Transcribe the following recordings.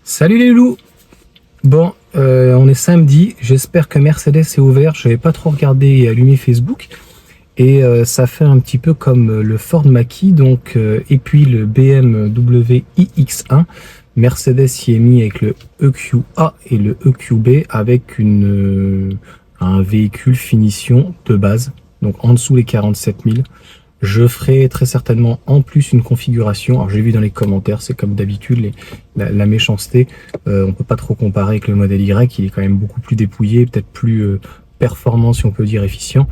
Salut les loups. Bon, on est samedi, j'espère que Mercedes est ouvert, je n'avais pas trop regardé et allumé Facebook, et ça fait un petit peu comme le Ford Mach-E, donc, et puis le BMW iX1. Mercedes y est mis avec le EQA et le EQB avec un véhicule finition de base, donc en dessous les 47 000. Je ferai très certainement en plus une configuration. Alors j'ai vu dans les commentaires, c'est comme d'habitude la méchanceté. On peut pas trop comparer avec le modèle Y, il est quand même beaucoup plus dépouillé, peut-être plus performant si on peut dire efficient.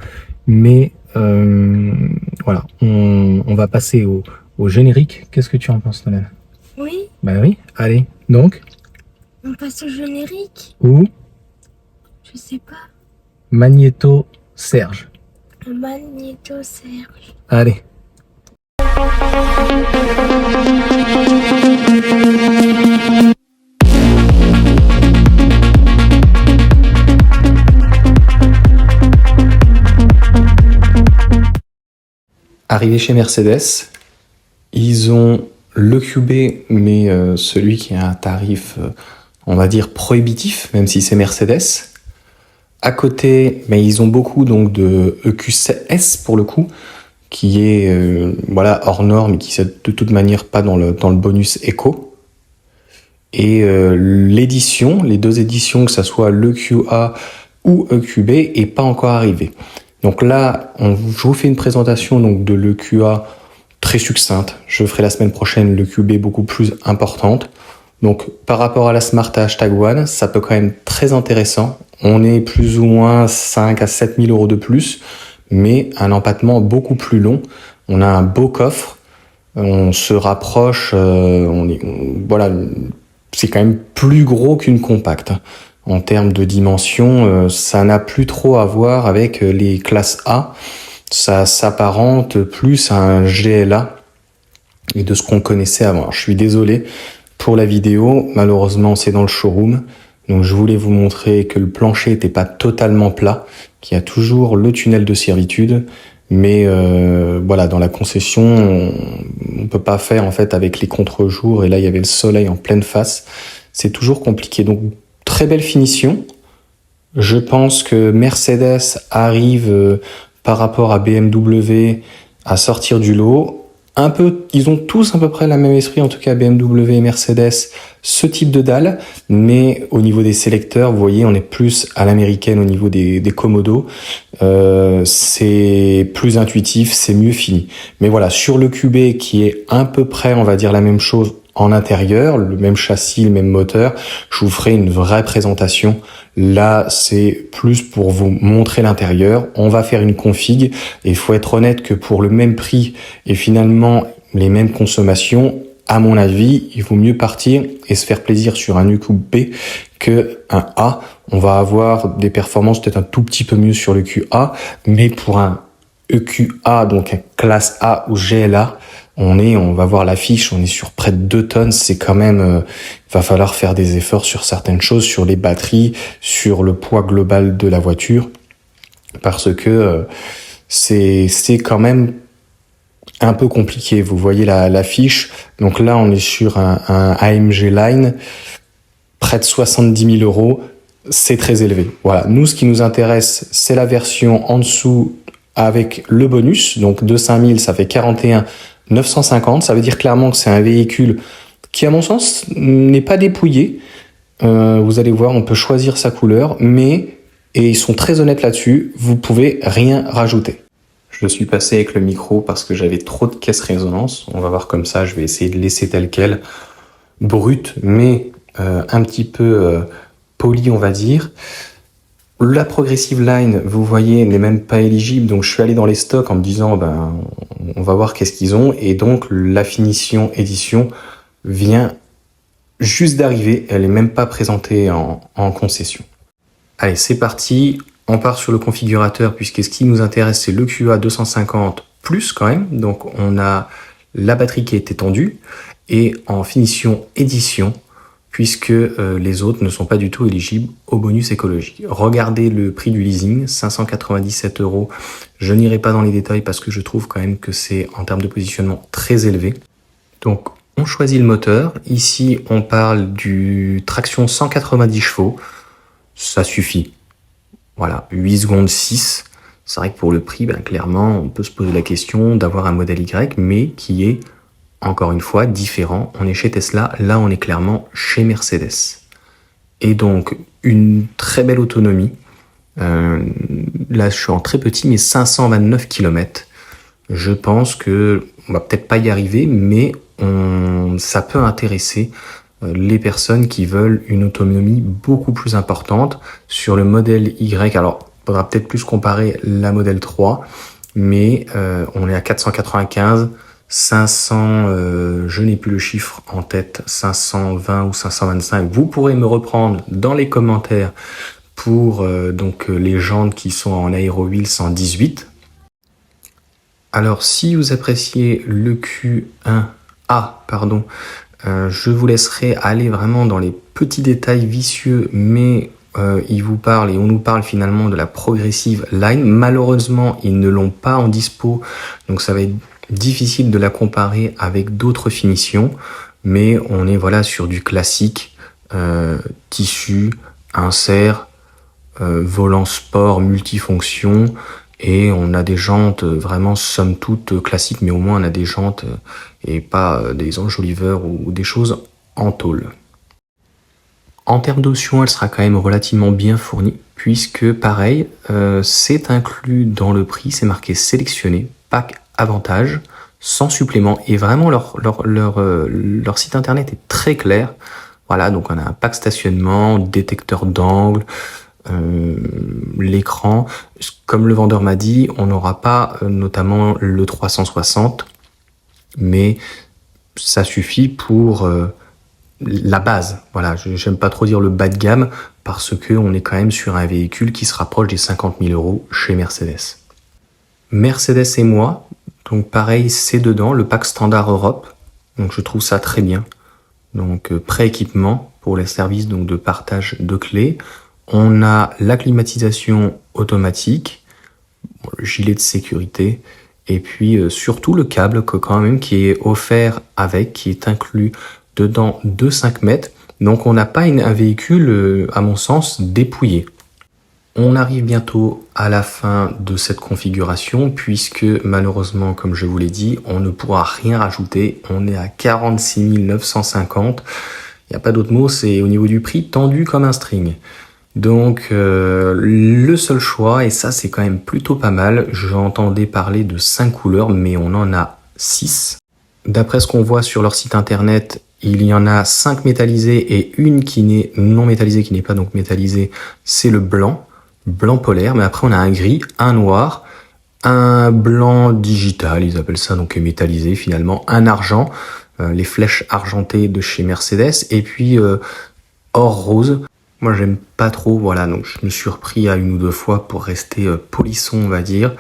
Mais voilà, on va passer au générique. Qu'est-ce que tu en penses, Nolan? Oui, Bah oui, allez. Donc, on passe au générique. où Je sais pas. Magnéto Serge. Un magnéto Serge. Allez. Arrivé chez Mercedes, ils ont le QB, mais celui qui a un tarif, on va dire, prohibitif, même si c'est Mercedes. À côté, mais ils ont beaucoup donc de EQS pour le coup, qui est voilà hors norme et qui n'est de toute manière pas dans le bonus éco. Et l'édition, les deux éditions, que ça soit l'EQA ou EQB, est pas encore arrivée. Donc là, je vous fais une présentation donc de l'EQA très succincte. Je ferai la semaine prochaine l'EQB beaucoup plus importante. Donc par rapport à la Smart Hashtag One, ça peut quand même très intéressant. On est plus ou moins 5 à 7 000 euros de plus, mais un empattement beaucoup plus long. On a un beau coffre, on se rapproche, voilà, c'est quand même plus gros qu'une compacte. En termes de dimension, ça n'a plus trop à voir avec les classes A. Ça s'apparente plus à un GLA et de ce qu'on connaissait avant. Alors, je suis désolé pour la vidéo, malheureusement c'est dans le showroom. Donc je voulais vous montrer que le plancher n'était pas totalement plat, qu'il y a toujours le tunnel de servitude, mais voilà, dans la concession, on peut pas faire en fait avec les contre-jours, et là il y avait le soleil en pleine face, c'est toujours compliqué. Donc très belle finition. Je pense que Mercedes arrive par rapport à BMW à sortir du lot. Un peu, ils ont tous à peu près le même esprit, en tout cas BMW et Mercedes, ce type de dalle, mais au niveau des sélecteurs, vous voyez, on est plus à l'américaine au niveau des commodos. C'est plus intuitif, c'est mieux fini. Mais voilà, sur le QB qui est à peu près, on va dire, la même chose en intérieur, le même châssis, le même moteur, je vous ferai une vraie présentation. Là, c'est plus pour vous montrer l'intérieur. On va faire une config, et il faut être honnête que pour le même prix et finalement les mêmes consommations, à mon avis, il vaut mieux partir et se faire plaisir sur un EQB que un A. On va avoir des performances peut-être un tout petit peu mieux sur le QA, mais pour un EQA, donc classe A ou GLA, on va voir l'affiche, on est sur près de 2 tonnes, c'est quand même, va falloir faire des efforts sur certaines choses, sur les batteries, sur le poids global de la voiture, parce que c'est quand même un peu compliqué. Vous voyez l'affiche, donc là on est sur un AMG Line, près de 70 000 euros, c'est très élevé. Voilà, nous ce qui nous intéresse, c'est la version en dessous avec le bonus, donc de 5 000, ça fait 41 950, ça veut dire clairement que c'est un véhicule qui, à mon sens, n'est pas dépouillé. Vous allez voir, on peut choisir sa couleur, mais, et ils sont très honnêtes là-dessus, vous pouvez rien rajouter. Je suis passé avec le micro parce que j'avais trop de caisse résonance. On va voir comme ça, je vais essayer de laisser tel quel, brut, mais un petit peu poli, on va dire. La Progressive Line, vous voyez, n'est même pas éligible, donc je suis allé dans les stocks en me disant, on va voir qu'est-ce qu'ils ont, et donc la finition édition vient juste d'arriver, elle est même pas présentée en concession. Allez, c'est parti, on part sur le configurateur, puisque ce qui nous intéresse, c'est le QA 250 plus quand même, donc on a la batterie qui est étendue, et en finition édition, puisque les autres ne sont pas du tout éligibles au bonus écologique. Regardez le prix du leasing, 597 euros. Je n'irai pas dans les détails parce que je trouve quand même que c'est, en termes de positionnement, très élevé. Donc, On choisit le moteur. Ici, on parle du traction 190 chevaux. Ça suffit. Voilà, 8 secondes 6. C'est vrai que pour le prix, clairement, on peut se poser la question d'avoir un modèle Y, mais qui est, encore une fois, différent. On est chez Tesla, là on est clairement chez Mercedes. Et donc, une très belle autonomie. Là, je suis en très petit, mais 529 km. Je pense que on va peut-être pas y arriver, mais ça peut intéresser les personnes qui veulent une autonomie beaucoup plus importante sur le modèle Y. Alors, il faudra peut-être plus comparer la modèle 3, mais on est à 495, 500, je n'ai plus le chiffre en tête, 520 ou 525. Vous pourrez me reprendre dans les commentaires pour donc les jantes qui sont en Aero Wheel 118. Alors, si vous appréciez le Q1A, je vous laisserai aller vraiment dans les petits détails vicieux, mais il vous parle et on nous parle finalement de la Progressive Line. Malheureusement, ils ne l'ont pas en dispo, donc ça va être difficile de la comparer avec d'autres finitions, mais on est voilà sur du classique, tissu, insert, volant sport multifonction. Et on a des jantes vraiment somme toute classiques, mais au moins on a des jantes et pas des enjoliveurs ou des choses en tôle. En termes d'options, elle sera quand même relativement bien fournie, puisque pareil, c'est inclus dans le prix, c'est marqué sélectionné, pack avantage, sans supplément, et vraiment leur site internet est très clair. Voilà, donc on a un pack stationnement, détecteur d'angle, l'écran. Comme le vendeur m'a dit, on n'aura pas notamment le 360, mais ça suffit pour la base. Voilà, j'aime pas trop dire le bas de gamme parce que on est quand même sur un véhicule qui se rapproche des 50 000 € chez Mercedes. Mercedes et moi, donc pareil, c'est dedans, le pack standard Europe. Donc je trouve ça très bien. Donc pré-équipement pour les services donc de partage de clés. On a la climatisation automatique, le gilet de sécurité, et puis surtout le câble quand même qui est offert avec, qui est inclus dedans de 5 mètres. Donc on n'a pas un véhicule, à mon sens, dépouillé. On arrive bientôt à la fin de cette configuration puisque malheureusement, comme je vous l'ai dit, on ne pourra rien rajouter. On est à 46 950. Il n'y a pas d'autre mot, c'est au niveau du prix tendu comme un string. Donc le seul choix, et ça c'est quand même plutôt pas mal, j'entendais parler de 5 couleurs, mais on en a 6. D'après ce qu'on voit sur leur site internet, il y en a 5 métallisées et une qui n'est non métallisée, qui n'est pas donc métallisée, c'est le blanc polaire, mais après on a un gris, un noir, un blanc digital, ils appellent ça donc métallisé finalement, un argent, les flèches argentées de chez Mercedes, et puis or rose. Moi, j'aime pas trop, voilà, donc je me suis repris à une ou deux fois pour rester polisson, on va dire.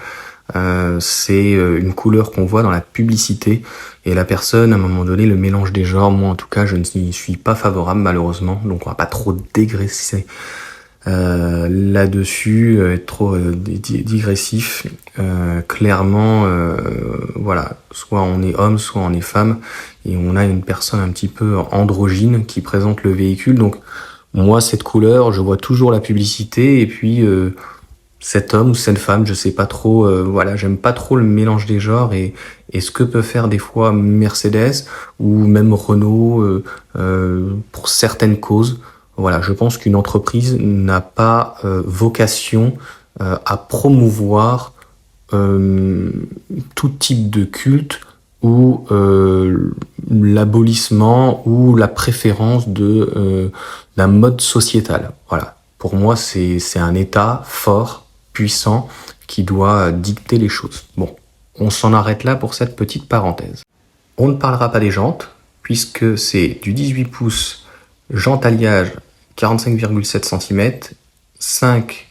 C'est une couleur qu'on voit dans la publicité et la personne, à un moment donné, le mélange des genres, moi en tout cas, je n'y suis pas favorable malheureusement, donc on va pas trop dégraisser là-dessus, être trop digressif. Clairement, voilà, soit on est homme, soit on est femme, et on a une personne un petit peu androgyne qui présente le véhicule, donc moi, cette couleur, je vois toujours la publicité et puis cet homme ou cette femme, je sais pas trop. Voilà, j'aime pas trop le mélange des genres et ce que peut faire des fois Mercedes ou même Renault pour certaines causes. Voilà, je pense qu'une entreprise n'a pas vocation à promouvoir tout type de culte ou l'abolissement ou la préférence d'un mode sociétal. Voilà. Pour moi, c'est un État fort, puissant, qui doit dicter les choses. Bon, on s'en arrête là pour cette petite parenthèse. On ne parlera pas des jantes, puisque c'est du 18 pouces, jante alliage 45,7 cm, 5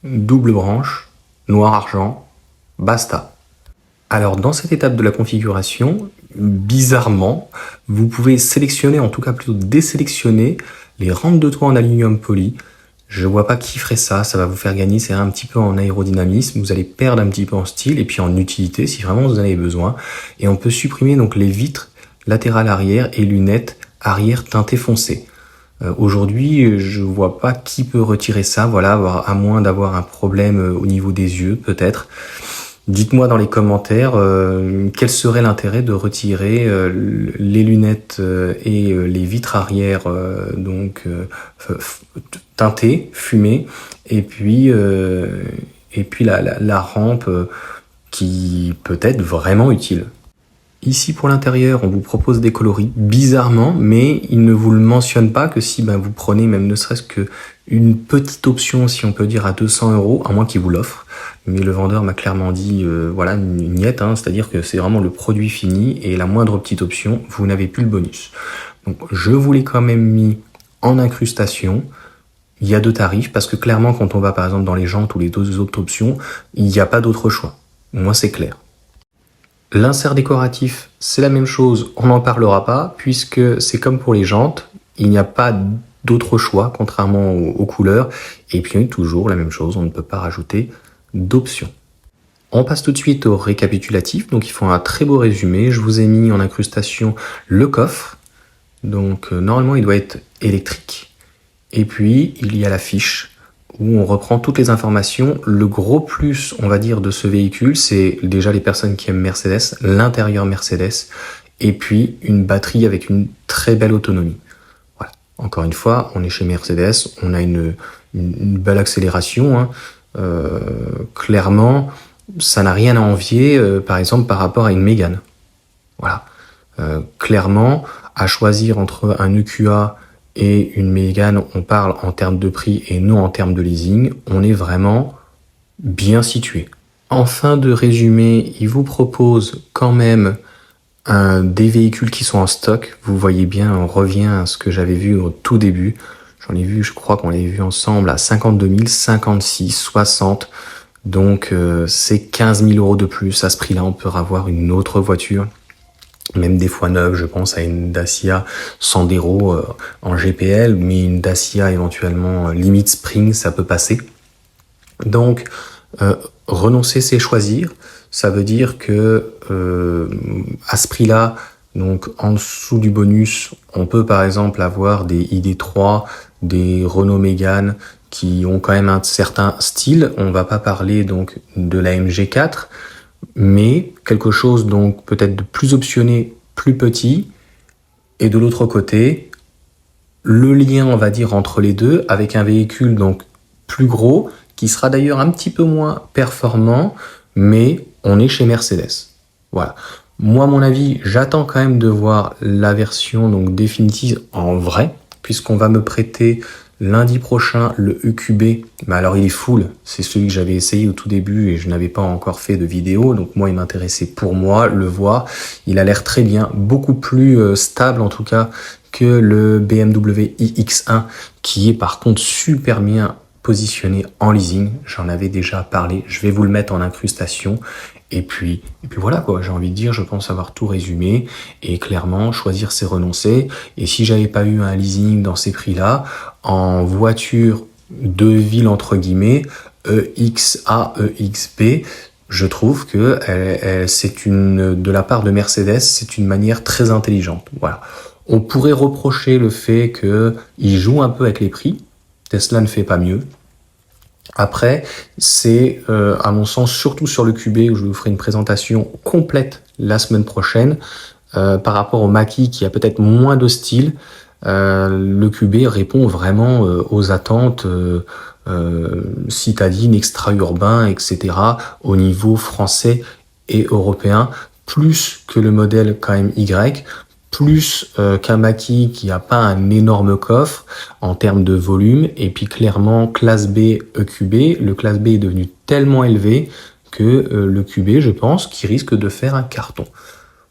double branches, noir-argent, basta. Alors dans cette étape de la configuration, bizarrement, vous pouvez sélectionner, en tout cas plutôt désélectionner, les rampes de toit en aluminium poli. Je vois pas qui ferait ça, ça va vous faire gagner, c'est un petit peu en aérodynamisme, vous allez perdre un petit peu en style et puis en utilité si vraiment vous en avez besoin. Et on peut supprimer donc les vitres latéral arrière et lunettes arrière teintées foncées. Aujourd'hui, je vois pas qui peut retirer ça, voilà, à moins d'avoir un problème au niveau des yeux, peut-être. Dites-moi dans les commentaires quel serait l'intérêt de retirer les lunettes et les vitres arrière teintées, fumées, et puis la rampe qui peut être vraiment utile. Ici pour l'intérieur, on vous propose des coloris bizarrement, mais il ne vous le mentionne pas que si vous prenez même ne serait-ce que une petite option, si on peut dire à 200 €, à moins qu'il vous l'offre. Mais le vendeur m'a clairement dit, voilà, une niette, c'est-à-dire que c'est vraiment le produit fini et la moindre petite option, vous n'avez plus le bonus. Donc je vous l'ai quand même mis en incrustation. Il y a 2 tarifs parce que clairement quand on va par exemple dans les jantes ou les 2 autres options, il n'y a pas d'autre choix. Moi c'est clair. L'insert décoratif, c'est la même chose, on n'en parlera pas, puisque c'est comme pour les jantes, il n'y a pas d'autre choix, contrairement aux couleurs, et puis toujours la même chose, on ne peut pas rajouter d'options. On passe tout de suite au récapitulatif, donc ils font un très beau résumé, je vous ai mis en incrustation le coffre, donc normalement il doit être électrique, et puis il y a la fiche, où on reprend toutes les informations. Le gros plus, on va dire, de ce véhicule, c'est déjà les personnes qui aiment Mercedes, l'intérieur Mercedes, et puis une batterie avec une très belle autonomie. Voilà. Encore une fois, on est chez Mercedes, on a une belle accélération. Clairement, ça n'a rien à envier, par exemple, par rapport à une Mégane. Voilà. Clairement, à choisir entre un EQA et une Mégane, on parle en termes de prix et non en termes de leasing, on est vraiment bien situé. En fin de résumé, il vous propose quand même des véhicules qui sont en stock. Vous voyez bien, on revient à ce que j'avais vu au tout début. J'en ai vu, je crois qu'on l'avait vu ensemble à 52 000, 56, 60. Donc c'est 15 000 € de plus. À ce prix-là, on peut avoir une autre voiture. Même des fois neuve, je pense à une Dacia Sandero en GPL, mais une Dacia éventuellement limite Spring, ça peut passer. Donc, renoncer, c'est choisir. Ça veut dire que à ce prix-là, donc en dessous du bonus, on peut par exemple avoir des ID3, des Renault Mégane qui ont quand même un certain style. On va pas parler donc de la MG4, mais quelque chose donc peut-être de plus optionné, plus petit, et de l'autre côté, le lien, on va dire, entre les deux, avec un véhicule donc plus gros, qui sera d'ailleurs un petit peu moins performant, mais on est chez Mercedes. Voilà. Moi, à mon avis, j'attends quand même de voir la version donc définitive en vrai, puisqu'on va me prêter lundi prochain le EQB, mais alors il est full, c'est celui que j'avais essayé au tout début et je n'avais pas encore fait de vidéo, donc moi il m'intéressait pour moi, le voir, il a l'air très bien, beaucoup plus stable en tout cas que le BMW iX1 qui est par contre super bien positionné en leasing, j'en avais déjà parlé, je vais vous le mettre en incrustation. Et puis voilà quoi, j'ai envie de dire, je pense avoir tout résumé et clairement choisir c'est renoncer. Et si j'avais pas eu un leasing dans ces prix-là, en voiture de ville entre guillemets, EXA, EXB, je trouve que c'est de la part de Mercedes, c'est une manière très intelligente. Voilà. On pourrait reprocher le fait qu'ils jouent un peu avec les prix. Tesla ne fait pas mieux. Après, c'est à mon sens surtout sur le QB où je vous ferai une présentation complète la semaine prochaine par rapport au Mach-E qui a peut-être moins de style. Le QB répond vraiment aux attentes citadines, extra-urbains, etc. au niveau français et européen, plus que le modèle KM-Y, plus qu'un Mach-E qui n'a pas un énorme coffre en termes de volume, et puis clairement classe B, EQB, le classe B est devenu tellement élevé que le QB, je pense, qui risque de faire un carton.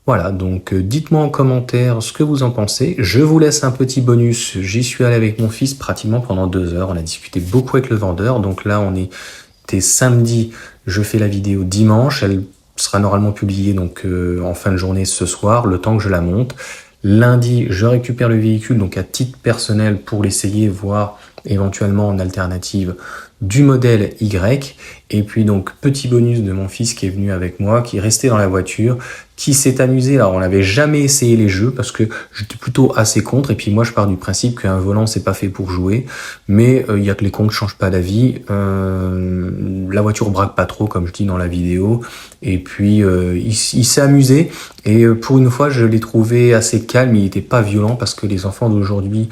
Voilà, donc dites-moi en commentaire ce que vous en pensez. Je vous laisse un petit bonus, j'y suis allé avec mon fils pratiquement pendant 2 heures, on a discuté beaucoup avec le vendeur, donc là on était samedi, je fais la vidéo dimanche, elle sera normalement publié donc en fin de journée ce soir, le temps que je la monte. Lundi, je récupère le véhicule donc à titre personnel pour l'essayer, voir éventuellement en alternative du modèle Y. Et puis donc petit bonus de mon fils qui est venu avec moi, qui est resté dans la voiture, qui s'est amusé. Alors, on n'avait jamais essayé les jeux parce que j'étais plutôt assez contre. Et puis moi, je pars du principe qu'un volant, c'est pas fait pour jouer. Mais il y a que les cons qui changent pas d'avis. La voiture braque pas trop, comme je dis dans la vidéo. Et puis, il s'est amusé. Et pour une fois, je l'ai trouvé assez calme. Il était pas violent parce que les enfants d'aujourd'hui,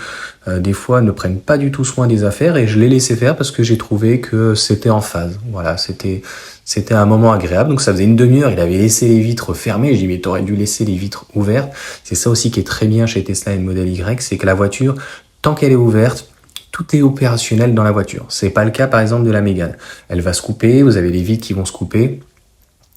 des fois, ne prennent pas du tout soin des affaires. Et je l'ai laissé faire parce que j'ai trouvé que c'était en phase. Voilà, c'était un moment agréable. Donc ça faisait une demi-heure, il avait laissé les vitres fermées. J'ai dit, mais t'aurais dû laisser les vitres ouvertes. C'est ça aussi qui est très bien chez Tesla et le modèle Y, c'est que la voiture, tant qu'elle est ouverte, tout est opérationnel dans la voiture. C'est pas le cas, par exemple, de la Mégane. Elle va se couper, vous avez les vitres qui vont se couper.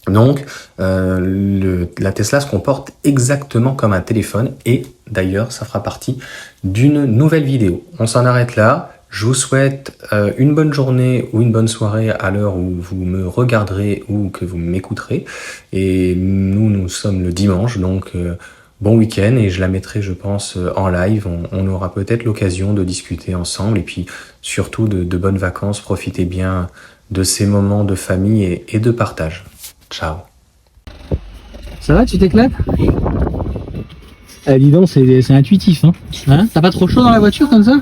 Donc, la Tesla se comporte exactement comme un téléphone. Et d'ailleurs, ça fera partie d'une nouvelle vidéo. On s'en arrête là. Je vous souhaite une bonne journée ou une bonne soirée à l'heure où vous me regarderez ou que vous m'écouterez. Et nous sommes le dimanche, donc bon week-end. Et je la mettrai, je pense, en live. On aura peut-être l'occasion de discuter ensemble. Et puis surtout de bonnes vacances. Profitez bien de ces moments de famille et de partage. Ciao. Ça va, tu t'éclates? Ah, dis donc, c'est intuitif, hein? T'as pas trop chaud dans la voiture comme ça?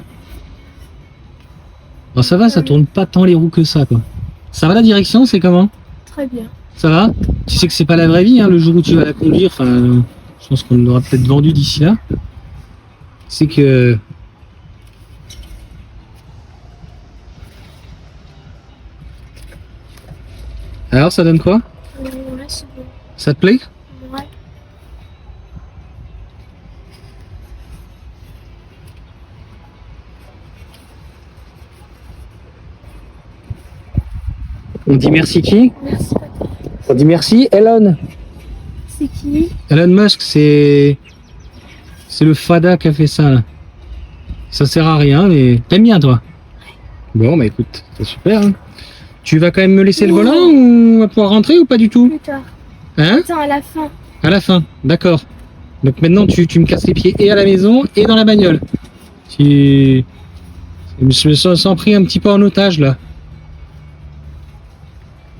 Bon, ça va, ça tourne pas tant les roues que ça, quoi. Ça va la direction, c'est comment? Très bien. Ça va? Tu sais que c'est pas la vraie vie, hein, le jour où tu vas la conduire. Enfin, je pense qu'on l'aura peut-être vendu d'ici là. C'est que... Alors, ça donne quoi? Ouais, c'est bon. Ça te plaît? Ouais. On dit merci qui? Merci, papa. On dit merci Elon. C'est qui? Elon Musk, c'est le fada qui a fait ça, là. Ça sert à rien, mais t'aimes bien, toi? Bon, bah écoute, c'est super, hein. Tu vas quand même me laisser le volant ou on va pouvoir rentrer ou pas du tout? Plus tard. Hein? Attends, à la fin. À la fin, d'accord. Donc maintenant, tu me casses les pieds et à la maison et dans la bagnole. Je me sens pris un petit peu en otage, là.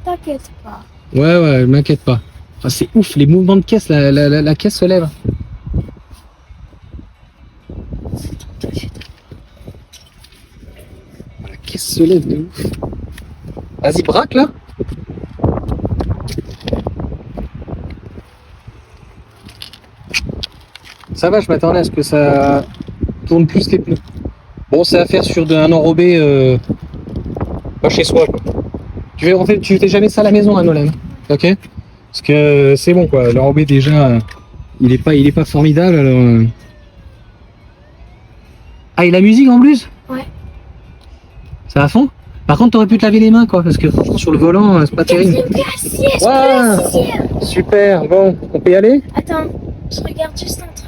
T'inquiète pas. Ouais, m'inquiète pas. Ah, c'est ouf, les mouvements de caisse, la caisse se lève. La caisse se lève de ouf. Vas-y, braque là. Ça va, je m'attendais à ce que ça tourne plus les pneus. Bon, c'est à faire sur un enrobé pas chez soi, quoi. Tu fais jamais ça à la maison, hein, Nolan. Ok? Parce que c'est bon, quoi. L'enrobé, déjà, il est pas formidable, alors... Ah, et la musique en plus? Ouais. Ça va à fond? Par contre, t'aurais pu te laver les mains, quoi, parce que franchement, sur le volant, c'est pas terrible. Je peux assis, Ouais. Super, bon, on peut y aller? Attends, je regarde juste un truc.